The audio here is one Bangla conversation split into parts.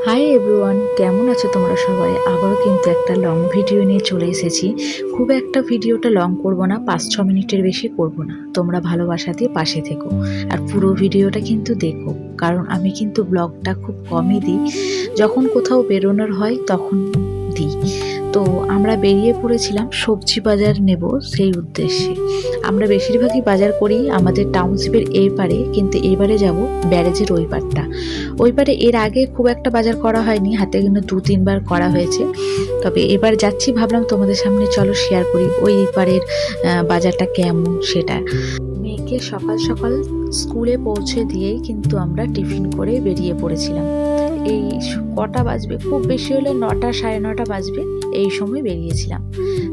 হাই এভরিওয়ান, কেমন আছো তোমরা সবাই? আবারও কিন্তু একটা লং ভিডিও নিয়ে চলে এসেছি। খুব একটা ভিডিওটা লং করব না, 5-6 মিনিটের বেশি করব না। তোমরা ভালোবাসা দিয়ে পাশে থেকো আর পুরো ভিডিওটা কিন্তু দেখো, কারণ আমি কিন্তু ব্লগটা খুব কমই দিই। যখন কোথাও বেরোনোর হয় তখন দিই। তো আমরা বেরিয়ে পড়েছিলাম সবজি বাজার নেব সেই উদ্দেশ্যে। আমরা বেশিরভাগই বাজার করি আমাদের টাউনশিপের এই পারে, কিন্তু এবারে যাব ব্যারেজের ওই পারটা। ওই পারে এর আগে খুব একটা বাজার করা হয়নি, হাতে কিন্তু 2-3 বার করা হয়েছে। তবে এবার যাচ্ছি, ভাবলাম তোমাদের সামনে চলো শেয়ার করি ওই পারের বাজারটা কেমন সেটা। মেয়েকে সকাল সকাল স্কুলে পৌঁছে দিয়েই কিন্তু আমরা টিফিন করে বেরিয়ে পড়েছিলাম। এই কটা বাজবে, খুব বেশি হলে 9টা 9:30 বাজবে, এই সময় বেরিয়েছিলাম।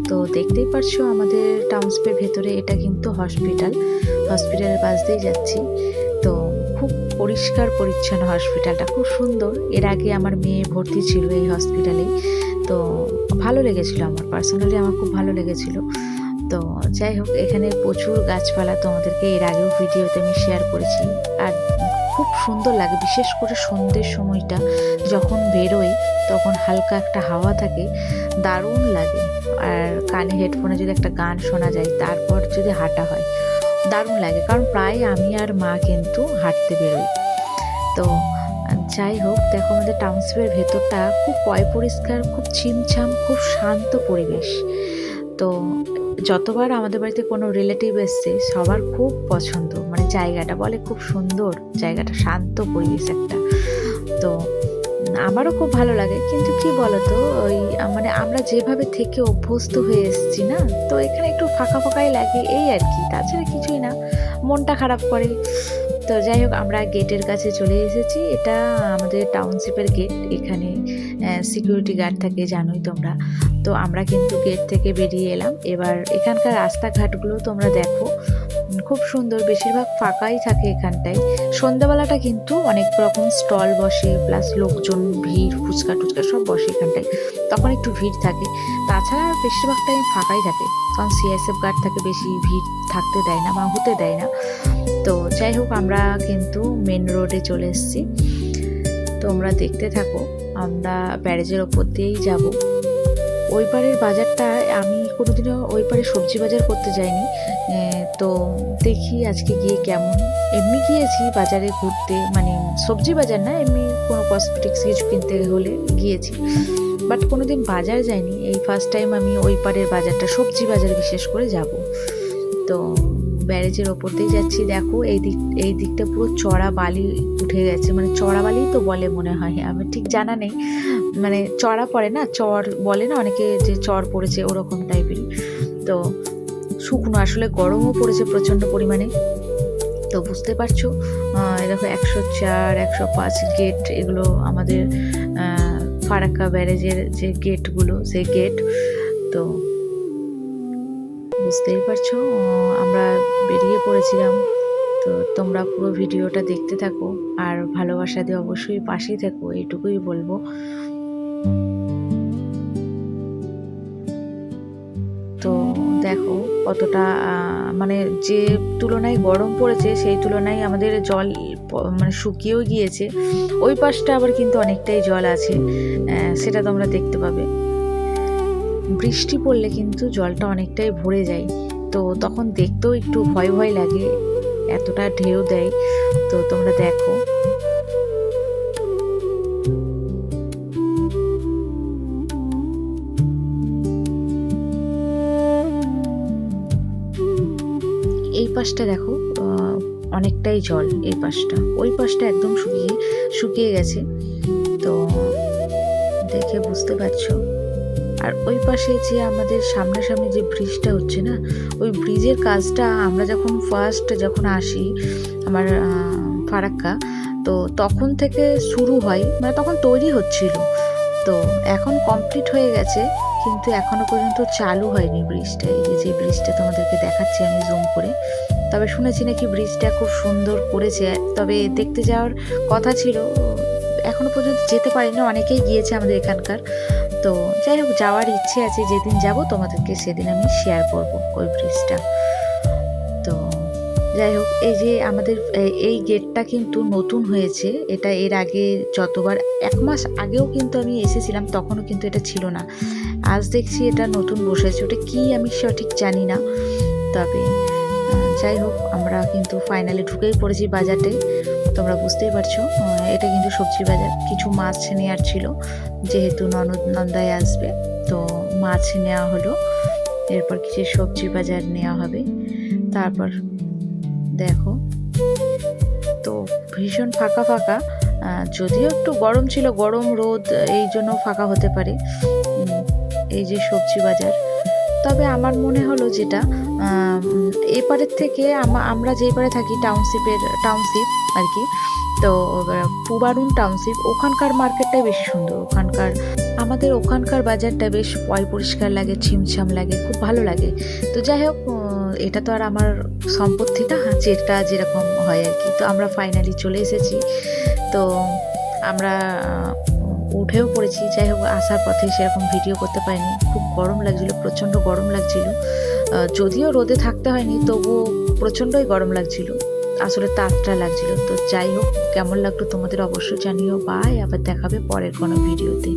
তো দেখতেই পারছো আমাদের টাউনশিপের ভেতরে এটা কিন্তু হসপিটালের পাশ দিয়ে যাচ্ছি। তো খুব পরিষ্কার পরিচ্ছন্ন হসপিটালটা, খুব সুন্দর। এর আগে আমার মেয়ে ভর্তি ছিল এই হসপিটালে, তো ভালো লেগেছিল পার্সোনালি আমার খুব ভালো লেগেছিল। তো যাই হোক, এখানে প্রচুর গাছপালা, তোমাদেরকে এর আগেও ভিডিওতে আমি শেয়ার করেছি। আর খুব সুন্দর লাগে, বিশেষ করে সন্ধ্যের সময়টা যখন বেরোই তখন হালকা একটা হাওয়া থাকে, দারুণ লাগে। আর কানে হেডফোনে যদি একটা গান শোনা যায়, তারপর যদি হাঁটা হয়, দারুণ লাগে। কারণ প্রায় আমি আর মা কিন্তু হাঁটতে বেরোই। তো যাই হোক, দেখো আমাদের টাউনশিপের ভেতরটা খুব পরিষ্কার, খুব ছিমছাম, খুব শান্ত পরিবেশ। তো যতবার আমাদের বাড়িতে কোনো রিলেটিভ এসছে সবার খুব পছন্দ, মানে জায়গাটা বলে খুব সুন্দর, জায়গাটা শান্ত পরিবেশ একটা। তো আমারও খুব ভালো লাগে। কিন্তু কি বলতো, ওই মানে আমরা যেভাবে থেকে অভ্যস্ত হয়ে এসেছি না, তো এখানে একটু ফাঁকা ফাঁকাই লাগে, এই আর কি, তাছাড়া কিছুই না, মনটা খারাপ করে। তো যাই হোক, আমরা গেটের কাছে চলে এসেছি। এটা আমাদের টাউনশিপের গেট। এখানে সিকিউরিটি গার্ড থাকে, জানোই তোমরা। তো আমরা কিন্তু গেট থেকে বেরিয়ে এলাম। এবার এখানকার রাস্তাঘাটগুলো তোমরা দেখো, খুব সুন্দর, বেশিরভাগ ফাঁকাই থাকে এখানটায়। সন্ধ্যাবেলাটা কিন্তু অনেক রকম স্টল বসে, প্লাস লোকজন, ভিড়, ফুচকা টুচকা সব বসে এখানটায়, তখন একটু ভিড় থাকে। তাছাড়া বেশিরভাগ টাইম ফাঁকাই থাকে, কারণ সিআইএসএফ গার্ড থাকে, বেশি ভিড় থাকতে দেয় না বা হতে দেয় না। তো যাই হোক, আমরা কিন্তু মেন রোডে চলে এসেছি। তোমরা দেখতে থাকো, আমরা ব্যারেজের ওপর দিয়েই যাব। ওই পারের বাজারটা আমি কোনোদিনও ওই পারে সবজি বাজার করতে যাইনি। তো দেখি আজকে গিয়ে কেমন। এমনি গিয়েছি বাজারে ঘুরতে, মানে সবজি বাজার না, এমনি কোনো কসমেটিক্স কিছু কিনতে হলে গিয়েছি, বাট কোনোদিন বাজার যাইনি। এই ফার্স্ট টাইম আমি ওই পারের বাজারটা, সবজি বাজার বিশেষ করে যাব। তো ব্যারেজের ওপর দিয়ে যাচ্ছি। দেখো এই দিকটা পুরো চড়া বালি উঠে গেছে, মানে চড়া বালি তো বলে মনে হয়, আমি ঠিক জানা নেই, মানে চড়া পড়ে না, চর বলে না অনেকে, যে চর পড়েছে ওরকম টাইপেরই। তো শুকনো, আসলে গরমও পড়েছে প্রচণ্ড পরিমাণে। তো বুঝতে পারছো, দেখো 104, 105 গেট, এগুলো আমাদের ফারাক্কা ব্যারেজের যে গেটগুলো, সেই গেট। তো বুঝতেই পারছো, আমরা বেরিয়ে পড়েছিলাম। তো তোমরা পুরো ভিডিওটা দেখতে থাকো আর ভালোবাসা দিয়ে অবশ্যই পাশেই থেকো, এইটুকুই বলবো। তো দেখো কতটা, মানে যে তুলনায় গরম পড়েছে সেই তুলনায় আমাদের জল মানে শুকিয়েও গিয়েছে। ওই পাশটা আবার কিন্তু অনেকটাই জল আছে, সেটা তোমরা দেখতে পাবে। বৃষ্টি পড়লে কিন্তু জলটা অনেকটাই ভরে যায়, তো তখন দেখতেও একটু ভয় ভয় লাগে, এতটা ঢেউ দেয়। তো তোমরা দেখো, এই পাশটা দেখো, অনেকটাই জল এই পাশটা, ওই পাশটা একদম শুকিয়ে গেছে। তো দেখে বুঝতে পারছো। আর ওই পাশে যে আমাদের সামনাসামনি যে ব্রিজটা হচ্ছে না, ওই ব্রিজের কাজটা আমরা যখন আসি আমার ফারাক্কা, তো তখন থেকে শুরু হয়, মানে তখন তৈরি হচ্ছিল। তো এখন কমপ্লিট হয়ে গেছে, কিন্তু এখনো পর্যন্ত চালু হয়নি ব্রিজটা। এই যে ব্রিজটা তোমাদেরকে দেখাচ্ছি আমি জুম করে। তবে শুনেছি নাকি ব্রিজটা খুব সুন্দর করেছে, তবে দেখতে যাওয়ার কথা ছিল, এখনো পর্যন্ত যেতে পারিনি। অনেকেই গিয়েছে আমাদের এখানকার। তো যাই হোক, যাওয়ার ইচ্ছে আছে, যেদিন যাব তোমাদেরকে সেদিন আমি শেয়ার করব ওই ব্রিজটা। তো যাই হোক, এই যে আমাদের এই গেটটা কিন্তু নতুন হয়েছে। এটা এর আগে যতবার ১ মাস আগেও কিন্তু আমি এসেছিলাম, তখনও কিন্তু এটা ছিল না। আজ দেখছি এটা নতুন বসেছে, ওটা কি আমি সঠিক জানি না। তবে যাই হোক, আমরা কিন্তু ফাইনালি ঢুকেই পড়েছি বাজারে। তোমরা বুঝতেই পারছো, এটা কিন্তু সবজি বাজার। কিছু মাছ নেওয়ার ছিল, যেহেতু ননদ নন্দাই আসবে, তো মাছ নেওয়া হলো। এরপর কিছু সবজি বাজার নেওয়া হবে। তারপর দেখো, তো ভীষণ ফাঁকা ফাঁকা, যদিও একটু গরম ছিল, গরম রোদ এই জন্য ফাঁকা হতে পারে। এই যে সবজি বাজার। তবে আমার মনে হলো যেটা, এপারের থেকে আমরা যেই পারে থাকি, টাউনশিপ আর কি, তো পুবারুন টাউনশিপ, ওখানকার মার্কেটটাই বেশি সুন্দর। আমাদের ওখানকার বাজারটা বেশ পরিষ্কার লাগে, ছিমছাম লাগে, খুব ভালো লাগে। তো যাই হোক, এটা তো আর আমার সম্পত্তি না, যেটা যেরকম হয় আর কি। তো আমরা ফাইনালি চলে এসেছি। তো আমরা উঠেও পড়েছি। যাই হোক, আসার পথে সেরকম ভিডিও করতে পারিনি, খুব গরম লাগছিল, প্রচণ্ড গরম লাগছিল। যদিও রোদে থাকতে হয়নি, তবুও প্রচণ্ডই গরম লাগছিল, আসলে তাতটা লাগছিল। তো যাই হোক, কেমন লাগলো তোমাদের অবশ্যই জানিও। বাই, আবার দেখাবে পরের কোনো ভিডিওতে।